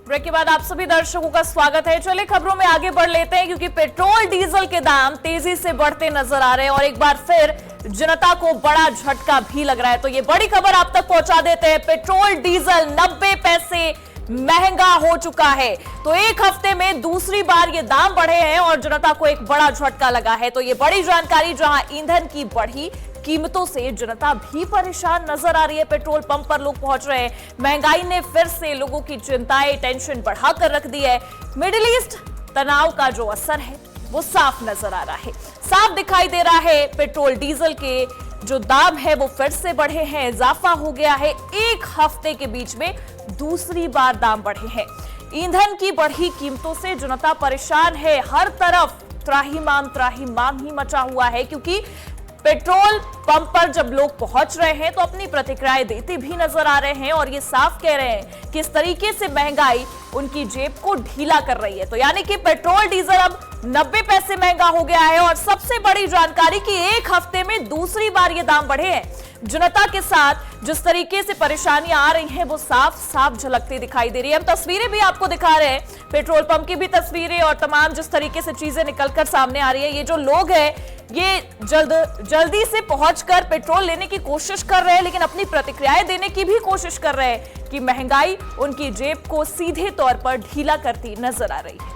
Break के बाद आप सभी दर्शकों का स्वागत है। चलिए खबरों में आगे बढ़ लेते हैं, क्योंकि पेट्रोल डीजल के दाम तेजी से बढ़ते नजर आ रहे हैं और एक बार फिर जनता को बड़ा झटका भी लग रहा है। तो ये बड़ी खबर आप तक पहुंचा देते हैं। पेट्रोल डीजल 90 पैसे महंगा हो चुका है। तो एक हफ्ते में दूसरी बार ये दाम बढ़े हैं और जनता को एक बड़ा झटका लगा है। तो ये बड़ी जानकारी, जहां ईंधन की बढ़ी कीमतों से जनता भी परेशान नजर आ रही है। पेट्रोल पंप पर लोग पहुंच रहे हैं। महंगाई ने फिर से लोगों की चिंताएं, टेंशन बढ़ाकर रख दी है। मिडिल ईस्ट तनाव का जो असर है वो साफ नजर आ रहा है, साफ दिखाई दे रहा है। पेट्रोल डीजल के जो दाम है वो फिर से बढ़े हैं, इजाफा हो गया है। एक हफ्ते के बीच में दूसरी बार दाम बढ़े हैं। ईंधन की बढ़ी कीमतों से जनता परेशान है। हर तरफ त्राहिमाम ही मचा हुआ है, क्योंकि पेट्रोल पंप पर जब लोग पहुंच रहे हैं तो अपनी प्रतिक्रियाएं देते भी नजर आ रहे हैं और ये साफ कह रहे हैं कि इस तरीके से महंगाई उनकी जेब को ढीला कर रही है। तो यानी कि पेट्रोल डीजल अब 90 पैसे महंगा हो गया है। और सबसे बड़ी जानकारी कि एक हफ्ते में दूसरी बार ये दाम बढ़े हैं। जनता के साथ जिस तरीके से परेशानियां आ रही हैं वो साफ साफ झलकती दिखाई दे रही है। हम तस्वीरें भी आपको दिखा रहे हैं, पेट्रोल पंप की भी तस्वीरें, और तमाम जिस तरीके से चीजें निकलकर सामने आ रही है। ये जो लोग हैं ये जल्दी से पहुंचकर पेट्रोल लेने की कोशिश कर रहे हैं, लेकिन अपनी प्रतिक्रियाएं देने की भी कोशिश कर रहे हैं कि महंगाई उनकी जेब को सीधे तौर पर ढीला करती नजर आ रही है।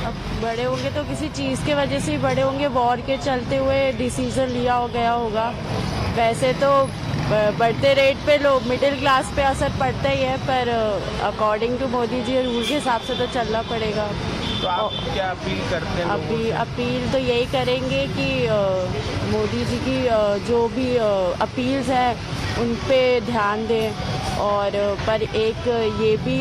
अब बड़े होंगे तो किसी चीज़ के वजह से ही बड़े होंगे, वॉर के चलते हुए डिसीजन लिया हो गया होगा। वैसे तो बढ़ते रेट पे लोग मिडिल क्लास पे असर पड़ता ही है, पर according to Modi ji rule के हिसाब से तो चलना पड़ेगा। तो आप क्या अपील करते हैं? अपील तो यही करेंगे कि मोदी जी की जो भी अपील्स हैं उन पे ध्यान दें। और पर एक ये भी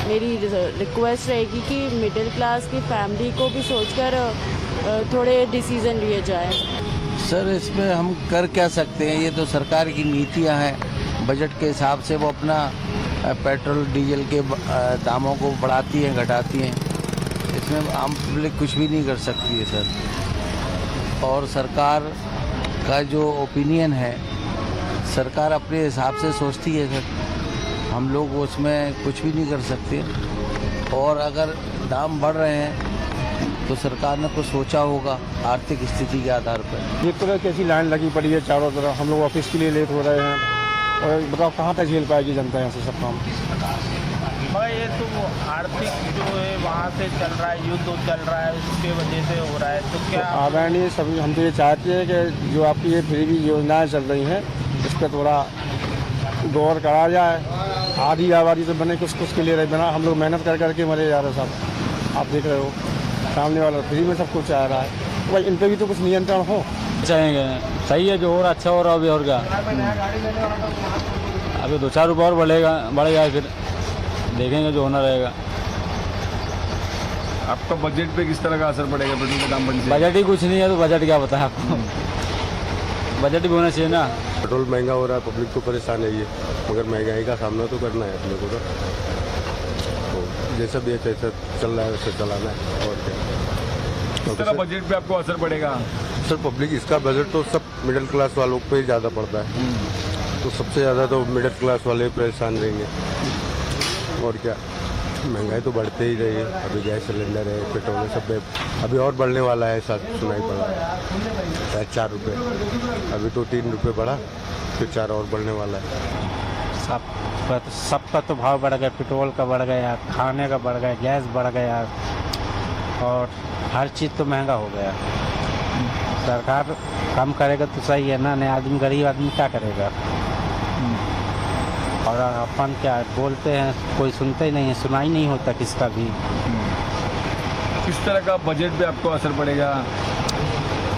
मेरी रिक्वेस्ट रहेगी कि मिडिल क्लास की फैमिली को भी सोचकर थोड़े डिसीजन लिए जाए। सर, इसमें हम कर क्या सकते हैं? ये तो सरकार की नीतियां हैं। बजट के हिसाब से वो अपना पेट्रोल डीजल के दामों को बढ़ाती हैं, घटाती हैं। इसमें आम पब्लिक कुछ भी नहीं कर सकती है सर। और सरकार का जो ओपिनियन है, सरकार अपने हिसाब से सोचती है सर। हम लोग उसमें कुछ भी नहीं कर सकते। और अगर दाम बढ़ रहे हैं तो सरकार ने कुछ सोचा होगा आर्थिक स्थिति के आधार पर। एक तरह कैसी लाइन लगी पड़ी है चारों तरफ। हम लोग ऑफिस के लिए लेट हो रहे हैं और बताओ कहाँ तक झेल पाएगी जनता यहाँ से सब काम। भाई ये तो आर्थिक जो है वहाँ से चल रहा है, युद्ध चल रहा है, उसके वजह से हो रहा है। तो क्या आबादी सभी हम तो ये चाहते हैं कि जो आपकी ये फ्री योजनाएं चल रही हैं इस पर थोड़ा गौर करा जाए। आधी आबादी तो बने कुछ के लिए रहे, बना हम लोग मेहनत कर करके मरे जा रहे साहब। आप देख रहे हो सामने वाला फ्री में सब कुछ चाह रहा है, तो भाई इन पर भी तो कुछ नियंत्रण हो। चाहेंगे सही है, जो हो रहा अच्छा हो रहा। अभी और क्या, अभी 2-4 रुपये और बढ़ेगा, फिर देखेंगे जो होना रहेगा। आपका बजट पे किस तरह का असर पड़ेगा पेट्रोल के दाम बढ़ने से? बजट ही कुछ नहीं है तो बजट क्या बताएं आपको। बजट भी होना चाहिए ना। पेट्रोल महंगा हो रहा है, पब्लिक तो परेशान है ये, मगर महंगाई का सामना तो करना है अपने को। तो जैसा भी है जैसा चल रहा है वैसे चलाना है। और क्या किस तरह बजट पे आपको असर पड़ेगा? सर, पब्लिक इसका बजट तो सब मिडिल क्लास वालों पे ही ज़्यादा पड़ता है। तो सबसे ज़्यादा तो मिडिल क्लास वाले परेशान रहेंगे। और क्या, महंगाई तो बढ़ते ही रही है। अभी गैस सिलेंडर है, पेट्रोल है, सब अभी और बढ़ने वाला है। साथ सुनाई पड़ा है 4 रुपये, अभी तो 3 रुपये बढ़ा, फिर 4 और बढ़ने वाला है। सबका तो भाव बढ़ गया, पेट्रोल का बढ़ गया, खाने का बढ़ गया, गैस बढ़ गया, और हर चीज़ तो महंगा हो गया। सरकार कम करेगा तो सही है ना, नहीं आदमी गरीब आदमी क्या करेगा। और अपन क्या बोलते हैं, कोई सुनते ही नहीं है, सुनाई नहीं होता किसका भी। किस तरह का बजट पे आपको असर पड़ेगा?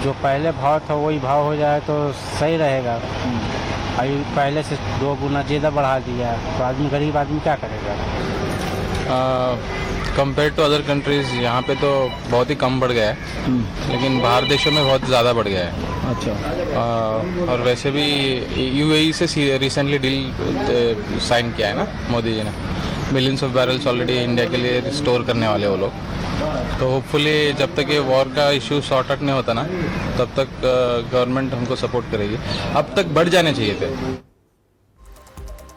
जो पहले भाव था वही भाव हो जाए तो सही रहेगा। अभी पहले से 2 गुना ज़्यादा बढ़ा दिया तो आदमी गरीब आदमी क्या करेगा। कंपेयर टू अदर कंट्रीज़ यहाँ पे तो बहुत ही कम बढ़ गया है, लेकिन बाहर देशों में बहुत ज़्यादा बढ़ गया है। अच्छा। और वैसे भी यूएई से रिसेंटली डील साइन किया है ना मोदी जी ने। Millions of barrels already India के लिए स्टोर करने वाले वो लोग। तो होपफुली जब तक ये वॉर का इशू सॉर्ट आउट नहीं होता ना, तब तक गवर्नमेंट हमको सपोर्ट करेगी। अब तक बढ़ जाने चाहिए थे।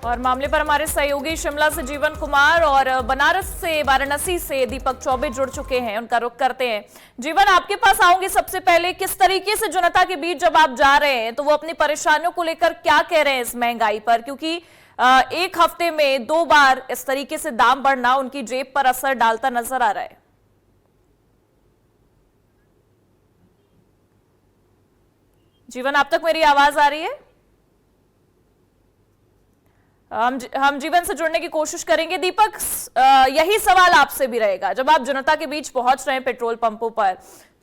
और मामले पर हमारे सहयोगी शिमला से जीवन कुमार और बनारस से वाराणसी से दीपक चौबे जुड़ चुके हैं, उनका रुख करते हैं। जीवन, आपके पास आऊंगी सबसे पहले, किस तरीके से जनता के बीच जब आप जा रहे हैं तो वो अपनी परेशानियों को लेकर क्या कह रहे हैं इस महंगाई पर, क्योंकि एक हफ्ते में 2 बार इस तरीके से दाम बढ़ना उनकी जेब पर असर डालता नजर आ रहा है। जीवन, आप तक मेरी आवाज आ रही है? हम जीवन से जुड़ने की कोशिश करेंगे। दीपक, यही सवाल आपसे भी रहेगा, जब आप जनता के बीच पहुंच रहे हैं पेट्रोल पंपों पर,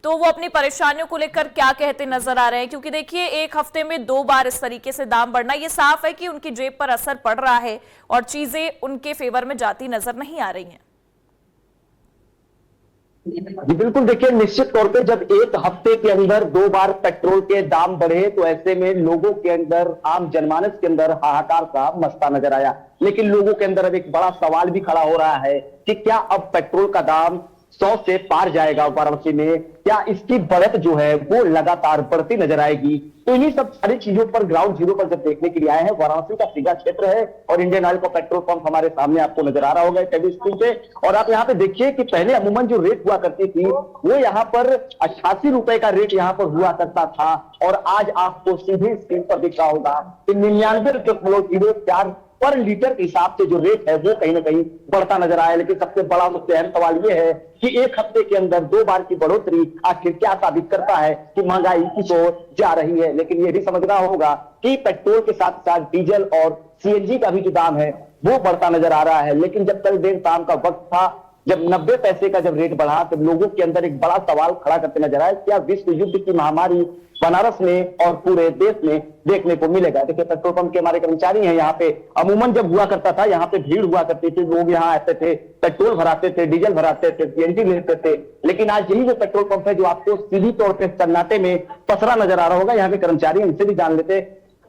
तो वो अपनी परेशानियों को लेकर क्या कहते नजर आ रहे हैं? क्योंकि देखिए, एक हफ्ते में 2 बार इस तरीके से दाम बढ़ना, ये साफ है कि उनकी जेब पर असर पड़ रहा है और चीजें उनके फेवर में जाती नजर नहीं आ रही हैं। जी बिल्कुल, देखिए निश्चित तौर पे जब एक हफ्ते के अंदर 2 बार पेट्रोल के दाम बढ़े तो ऐसे में लोगों के अंदर, आम जनमानस के अंदर हाहाकार सा मचता नजर आया। लेकिन लोगों के अंदर अब एक बड़ा सवाल भी खड़ा हो रहा है कि क्या अब पेट्रोल का दाम 100 से पार जाएगा वाराणसी में? क्या इसकी बढ़त जो है वो लगातार बढ़ती नजर आएगी? तो इन्हीं सब सारी चीजों पर ग्राउंड जीरो पर जब देखने के लिए आए हैं, वाराणसी का सीधा क्षेत्र है और इंडियन ऑयल का पेट्रोल पंप हमारे सामने आपको नजर आ रहा होगा टीवी स्क्रीन पे। और आप यहाँ पे देखिए कि पहले अमूमन जो रेट हुआ करती थी वो यहाँ पर 88 रुपए का रेट यहाँ पर हुआ करता था और आज आपको सीधे स्क्रीन पर दिख रहा होगा कि 99.04 पर लीटर के हिसाब से जो रेट है वो कहीं ना कहीं बढ़ता नजर आया। लेकिन सबसे बड़ा मुद्दा अहम सवाल ये है कि एक हफ्ते के अंदर 2 बार की बढ़ोतरी आखिर क्या साबित करता है कि महंगाई की ओर जा रही है। लेकिन ये भी समझना होगा कि पेट्रोल के साथ साथ डीजल और सीएनजी का भी जो दाम है वो बढ़ता नजर आ रहा है। लेकिन जब कल देर शाम का वक्त था, जब 90 पैसे का जब रेट बढ़ा, तो लोगों के अंदर एक बड़ा सवाल खड़ा करते नजर आया, क्या विश्व युद्ध की महामारी बनारस में और पूरे देश में देखने को मिलेगा? देखिए, पेट्रोल पंप के हमारे कर्मचारी हैं यहाँ पे। अमूमन जब हुआ करता था यहाँ पे भीड़ हुआ करती थी, लोग यहाँ आते थे, पेट्रोल भराते थे, डीजल भराते थे, सीएनजी लेते थे। लेकिन आज यही जो पेट्रोल पंप है जो आपको सीधी तौर पर सन्नाटे में पसरा नजर आ रहा होगा, यहाँ के कर्मचारी, इनसे भी जान लेते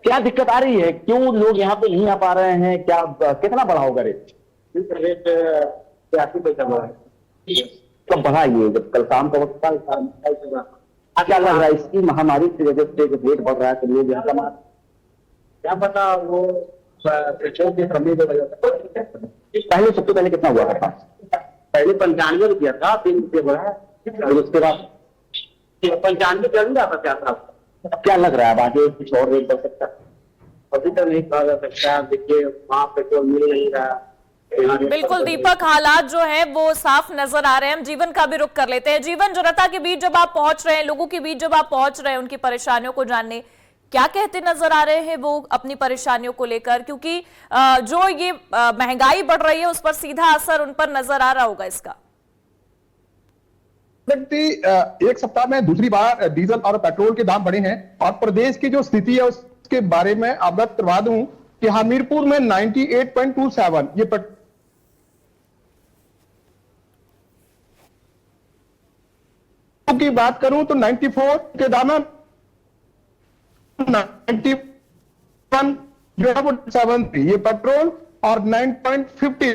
क्या दिक्कत आ रही है, क्यों लोग यहाँ पे नहीं आ पा रहे हैं, क्या कितना बढ़ा होगा रेट? रेट 80 पैसा बढ़ा है। कब बढ़ा ये? जब कल शाम का वक्त था। क्या लग रहा है इसकी महामारी की वजह से जो रेट बढ़ रहा है तो लोग यहाँ कमा, क्या पता वो पेट्रोल की कमी की वजह से? पहले सबसे पहले कितना हुआ था? पहले 95 रुपया था, 3 रुपये बढ़ा, और उसके बाद 95 जरूर आता क्या था? क्या लग रहा है अब आगे कुछ और रेट बढ़ सकता है? अभी तो नहीं कहा जा सकता। देखिए, वहाँ पेट्रोल मिल नहीं रहा। बिल्कुल दीपक, हालात जो है वो साफ नजर आ रहे हैं। हम जीवन का भी रुख कर लेते हैं। जीवन, जनता के बीच जब आप पहुंच रहे हैं, लोगों के बीच जब आप पहुंच रहे हैं उनकी परेशानियों को जानने, क्या कहते नजर आ रहे हैं वो अपनी परेशानियों को लेकर? क्योंकि जो ये महंगाई बढ़ रही है उस पर सीधा असर उन पर नजर आ रहा होगा इसका। व्यक्ति एक सप्ताह में दूसरी बार डीजल और पेट्रोल के दाम बढ़े हैं और प्रदेश की जो स्थिति है उसके बारे में अवगत करवा दूं कि हमीरपुर में 98.27 ये की बात करूं तो 94 के दाम में 91 जो है वो 73 ये पेट्रोल और 9.50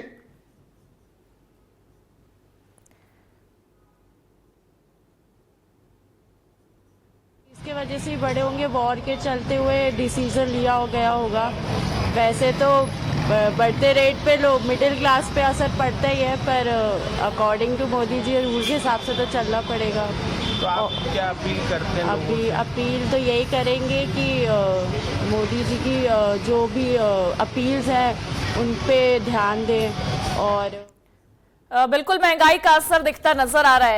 इसके वजह से ही बड़े होंगे। वॉर के चलते हुए डिसीजन लिया गया होगा। वैसे तो बढ़ते रेट पे लोग मिडिल क्लास पे असर पड़ता ही है, पर according to Modi ji rule के हिसाब से तो चलना पड़ेगा। तो आप क्या अपील करते हैं? अभी अपील तो यही करेंगे कि मोदी जी की जो भी अपील्स हैं उन पे ध्यान दें। और बिल्कुल महंगाई का असर दिखता नजर आ रहा है।